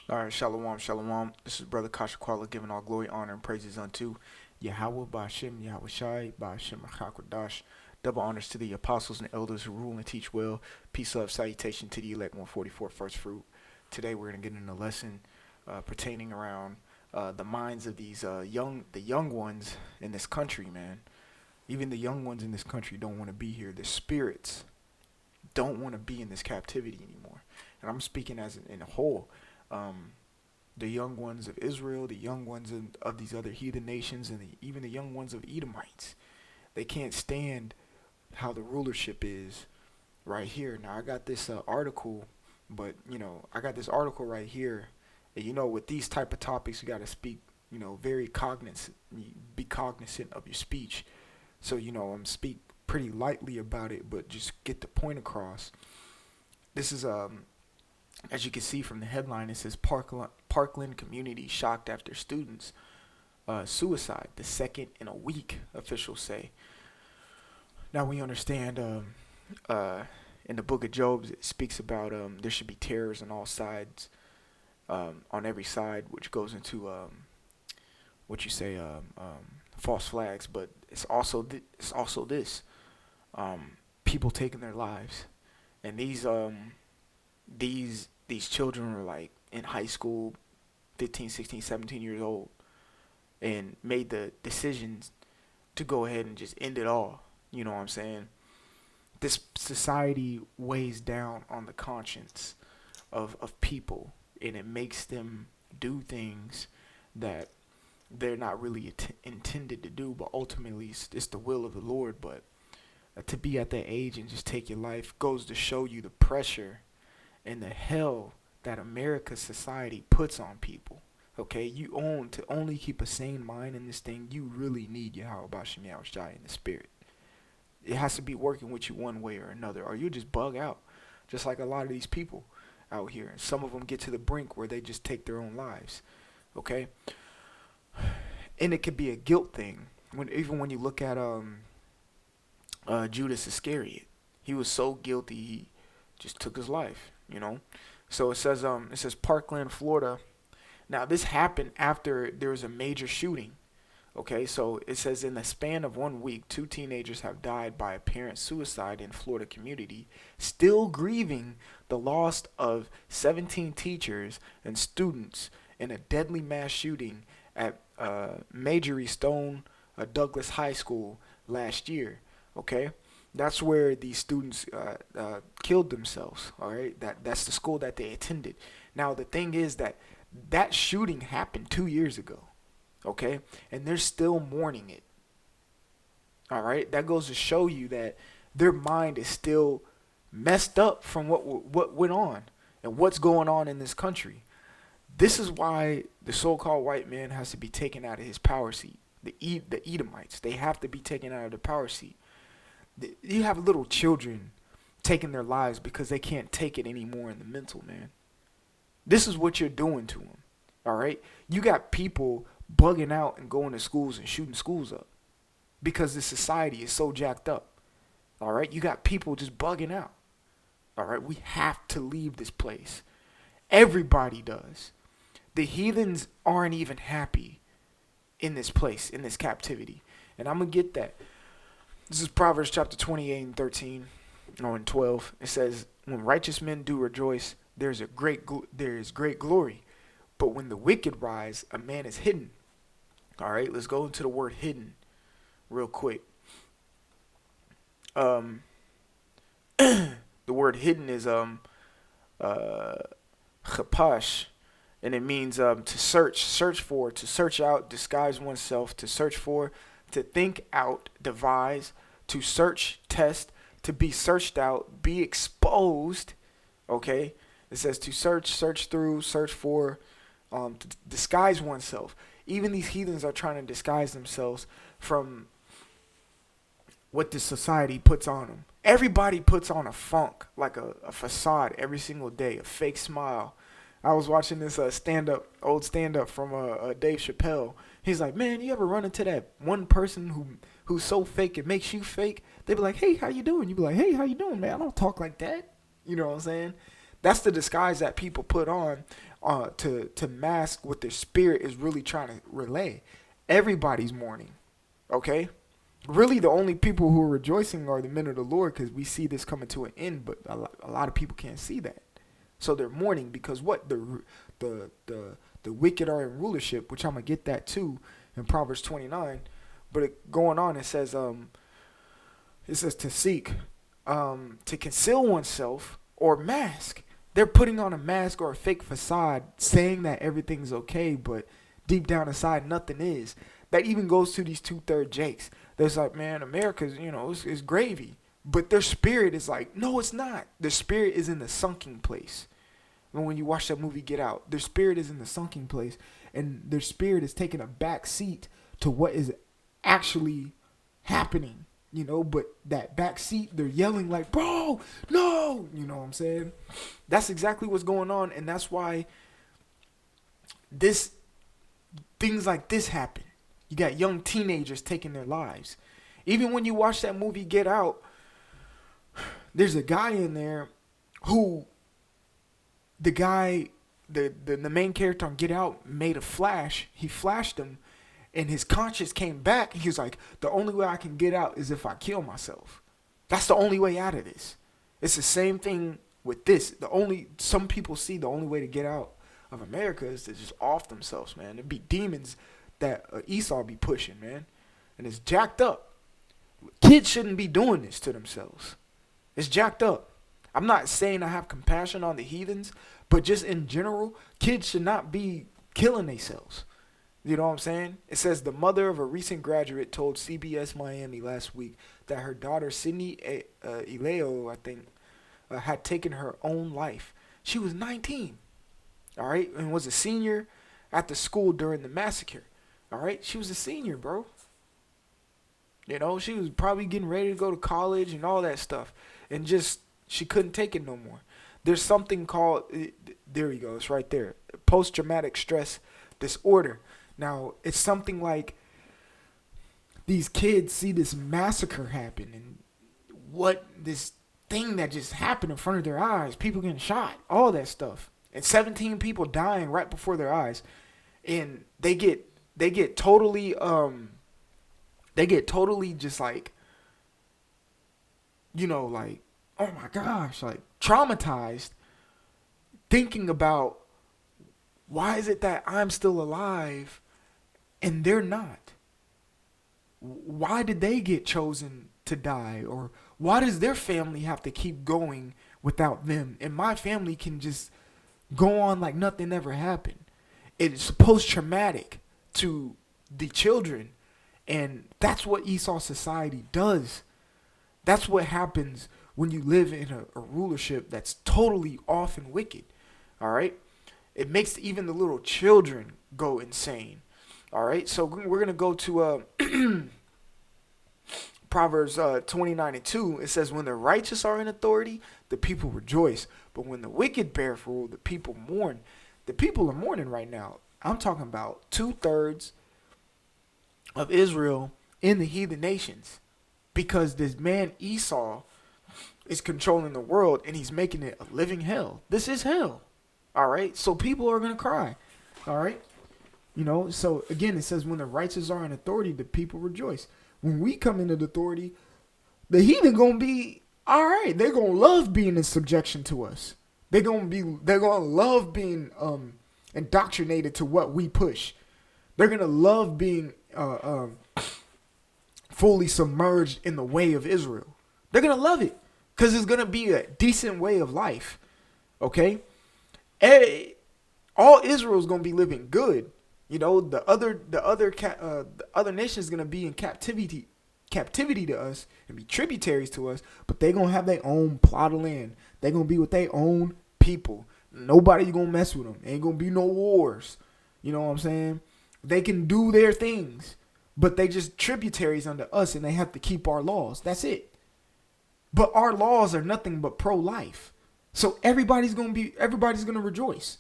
All right, shalom, shalom. This is Brother Kashakwala giving all glory, honor, and praises unto Yahweh, Ba'ashem, Yahweh Shai, Ba'ashem, Hakwadash. Double honors to the apostles and elders who rule and teach well. Peace, love, salutation to the elect 144 first fruit. Today we're going to get into a lesson pertaining around the minds of these the young ones in this country, man. Even the young ones in this country don't want to be here. Their spirits don't want to be in this captivity anymore. And I'm speaking as in a whole. Um, the young ones of Israel, the young ones of these other heathen nations, and even the young ones of Edomites. They can't stand how the rulership is right here. Now, I got this article, but, I got this article right here. And, with these type of topics, you got to speak, very cognizant, be cognizant of your speech. So, speak pretty lightly about it, but just get the point across. This is as you can see from the headline, it says Parkland community shocked after students suicide, the second in a week, officials say. Now we understand in the book of Job, it speaks about there should be terrors on all sides, on every side, which goes into what you say, false flags. But it's also this people taking their lives, and these children were like in high school, 15, 16, 17 years old, and made the decisions to go ahead and just end it all. You know what I'm saying? This society weighs down on the conscience of people, and it makes them do things that they're not really intended to do, but ultimately it's the will of the Lord. But to be at that age and just take your life goes to show you the pressure and the hell that America's society puts on people. Okay, you own to only keep a sane mind in this thing. You really need Yahweh Bashim Yahweh Shai in the spirit. It has to be working with you one way or another, or you just bug out, just like a lot of these people out here. And some of them get to the brink where they just take their own lives. Okay, and it could be a guilt thing. Even when you look at Judas Iscariot, he was so guilty he just took his life. So it says Parkland, Florida. Now this happened after there was a major shooting. Okay, so it says in the span of 1 week, 2 teenagers have died by apparent suicide in Florida community, still grieving the loss of 17 teachers and students in a deadly mass shooting at Majory Stone Douglas High School last year. Okay, that's where these students killed themselves. All right, that's the school that they attended. Now the thing is that shooting happened 2 years ago. Okay, and they're still mourning it. All right, that goes to show you that their mind is still messed up from what went on and what's going on in this country. This is why the so-called white man has to be taken out of his power seat. The Edomites, they have to be taken out of the power seat. You have little children taking their lives because they can't take it anymore in the mental, man. This is what you're doing to them. All right? You got people bugging out and going to schools and shooting schools up because the society is so jacked up. All right? You got people just bugging out. All right? We have to leave this place. Everybody does. The heathens aren't even happy in this place, in this captivity. And I'm going to get that. This is Proverbs chapter 28 and 13, or in 12. It says, when righteous men do rejoice, there is great glory. But when the wicked rise, a man is hidden. All right, let's go into the word hidden real quick. The word hidden is chapash, and it means to search for, to search out, disguise oneself, to search for, to think out, devise, to search, test, to be searched out, be exposed. Okay, it says to search through, search for, to disguise oneself. Even these heathens are trying to disguise themselves from what this society puts on them. Everybody puts on a funk, like a facade every single day, a fake smile. I was watching this old stand-up from Dave Chappelle. He's like, man, you ever run into that one person who's so fake it makes you fake? They be like, hey, how you doing? You be like, hey, how you doing, man? I don't talk like that. You know what I'm saying? That's the disguise that people put on to mask what their spirit is really trying to relay. Everybody's mourning, okay? Really, the only people who are rejoicing are the men of the Lord, because we see this coming to an end, but a lot of people can't see that. So they're mourning because what? The wicked are in rulership, which I'm going to get that too in Proverbs 29. But going on, it says to seek, to conceal oneself or mask. They're putting on a mask or a fake facade, saying that everything's okay, but deep down inside, nothing is. That even goes to these 2/3 Jakes. There's like, man, America's, it's gravy. But their spirit is like, no, it's not. Their spirit is in the sunken place. And when you watch that movie Get Out, their spirit is in the sunken place. And their spirit is taking a back seat to what is actually happening. But that back seat, they're yelling like, bro, no. You know what I'm saying? That's exactly what's going on. And that's why things like this happen. You got young teenagers taking their lives. Even when you watch that movie Get Out, there's a guy in there who the main character on Get Out made a flash. He flashed him, and his conscience came back. He was like, the only way I can get out is if I kill myself. That's the only way out of this. It's the same thing with this. Some people see the only way to get out of America is to just off themselves, man. There'd be demons that Esau be pushing, man. And it's jacked up. Kids shouldn't be doing this to themselves. It's jacked up. I'm not saying I have compassion on the heathens, but just in general, kids should not be killing themselves. You know what I'm saying? It says the mother of a recent graduate told CBS Miami last week that her daughter, Sydney Ileo, I think, had taken her own life. She was 19, all right, and was a senior at the school during the massacre. All right, she was a senior, bro. She was probably getting ready to go to college and all that stuff. And just, she couldn't take it no more. There's something called, there you go, it's right there, post-traumatic stress disorder. Now, it's something like these kids see this massacre happen and what this thing that just happened in front of their eyes, people getting shot, all that stuff. And 17 people dying right before their eyes. And they get totally just like, like, oh my gosh, like traumatized, thinking about why is it that I'm still alive and they're not? Why did they get chosen to die? Or why does their family have to keep going without them? And my family can just go on like nothing ever happened. It's post-traumatic to the children. And that's what Esau society does. That's what happens when you live in a rulership that's totally off and wicked. All right? It makes even the little children go insane. All right? So we're going to go to Proverbs 29:2. It says, when the righteous are in authority, the people rejoice. But when the wicked bear rule, the people mourn. The people are mourning right now. I'm talking about 2/3 of Israel in the heathen nations, because this man Esau is controlling the world and he's making it a living hell. This is hell. All right. So people are going to cry. All right. So again, it says when the righteous are in authority, the people rejoice. When we come into the authority, the heathen going to be all right. They're going to love being in subjection to us. They're going to love being indoctrinated to what we push. They're going to love being fully submerged in the way of Israel. They're going to love it because it's going to be a decent way of life. Okay? All Israel is going to be living good. The other nation is going to be in captivity to us and be tributaries to us, but they're going to have their own plot of land. They're going to be with their own people. Nobody's going to mess with them. Ain't going to be no wars. You know what I'm saying? They can do their things, but they just tributaries under us, and they have to keep our laws. That's it. But our laws are nothing but pro-life. So everybody's going to rejoice.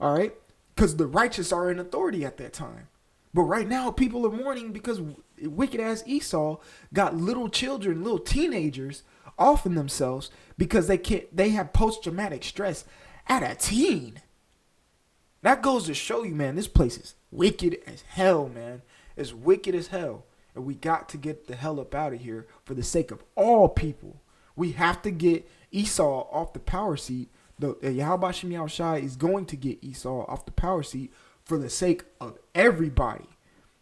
All right? Because the righteous are in authority at that time. But right now, people are mourning because wicked ass Esau got little children, little teenagers off in themselves because they have post-traumatic stress at a teen. That goes to show you, man, this place is wicked as hell, man. It's wicked as hell. And we got to get the hell up out of here for the sake of all people. We have to get Esau off the power seat. Yahweh Shem Yahushai is going to get Esau off the power seat for the sake of everybody.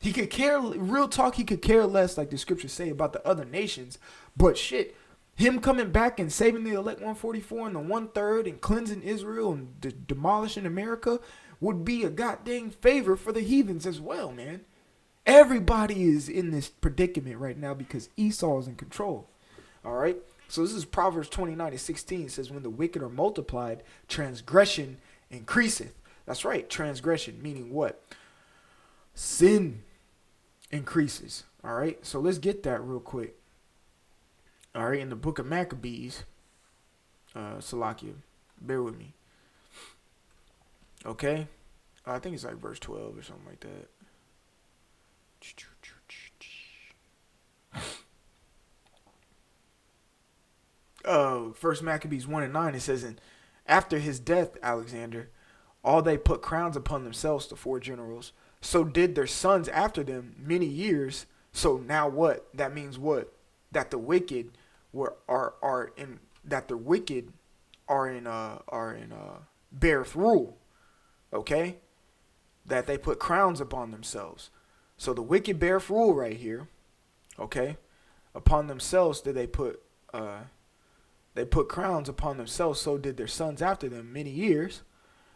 He could care, real talk, he could care less, like the scriptures say, about the other nations. But shit, him coming back and saving the elect 144 and the 1/3 and cleansing Israel and demolishing America would be a goddamn favor for the heathens as well, man. Everybody is in this predicament right now because Esau is in control. All right? So this is Proverbs 29:16. It says, when the wicked are multiplied, transgression increaseth. That's right, transgression, meaning what? Sin increases. All right? So let's get that real quick. All right, in the book of Maccabees, Salakia, bear with me. Okay? I think it's like verse 12 or something like that. First Maccabees 1:9, it says, and after his death, Alexander, all they put crowns upon themselves, the 4 generals. So did their sons after them many years. So now what? That means what? That the wicked beareth rule. Okay? That they put crowns upon themselves. So the wicked beareth rule right here. Okay? Upon themselves did they put crowns upon themselves, so did their sons after them many years,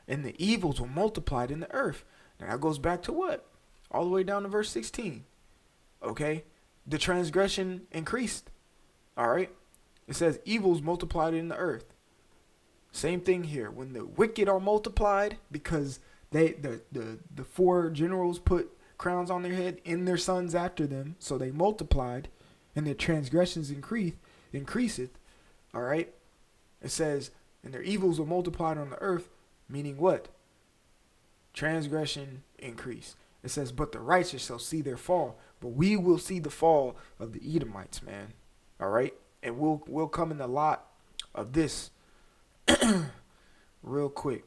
and the evils were multiplied in the earth. Now that goes back to what? All the way down to verse 16. Okay? The transgression increased. All right? It says evils multiplied in the earth. Same thing here. When the wicked are multiplied, because the 4 generals put crowns on their head and their sons after them, so they multiplied, and their transgressions increaseth. All right? It says, and their evils were multiplied on the earth, meaning what? Transgression increased. It says, but the righteous shall see their fall. But we will see the fall of the Edomites, man. All right? And we'll come in a lot of this real quick.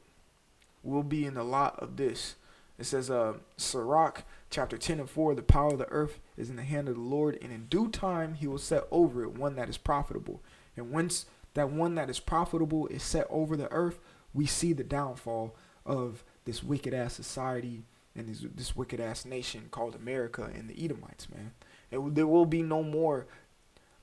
We'll be in a lot of this. It says, Sirach, chapter 10:4, the power of the earth is in the hand of the Lord, and in due time he will set over it one that is profitable. And once that one that is profitable is set over the earth, we see the downfall of this wicked-ass society and this wicked-ass nation called America and the Edomites, man. There will be no more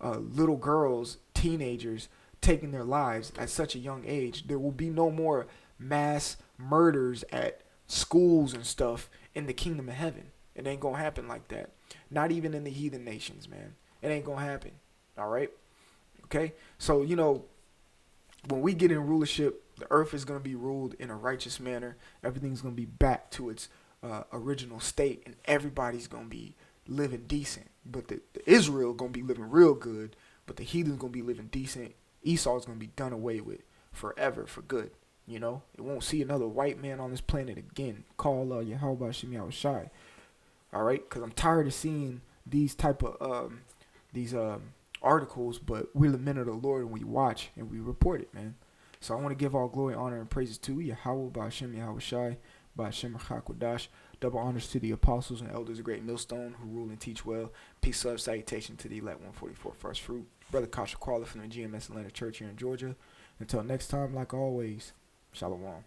little girls, teenagers, taking their lives at such a young age. There will be no more mass murders at schools and stuff in the kingdom of heaven. It ain't gonna happen like that. Not even in the heathen nations, man. It ain't gonna happen. All right? Okay? So, when we get in rulership, the earth is going to be ruled in a righteous manner. Everything's going to be back to its original state, and everybody's going to be living decent. But the Israel going to be living real good, but the heathen's going to be living decent. Esau's going to be done away with forever, for good. It won't see another white man on this planet again. Call Yahweh Shem Yahushai. All right? Because I'm tired of seeing these type of articles, but we're the men of the Lord, and we watch and we report it, man. So I want to give all glory, honor, and praises to Yahweh, Ba'ashem Yahushai, Ba'ashem HaKodash. Double honors to the apostles and elders of Great Millstone who rule and teach well. Peace, love, salutation to the elect 144 first fruit. Brother Kasha Quala from the GMS Atlanta Church here in Georgia. Until next time, like always, Shalom.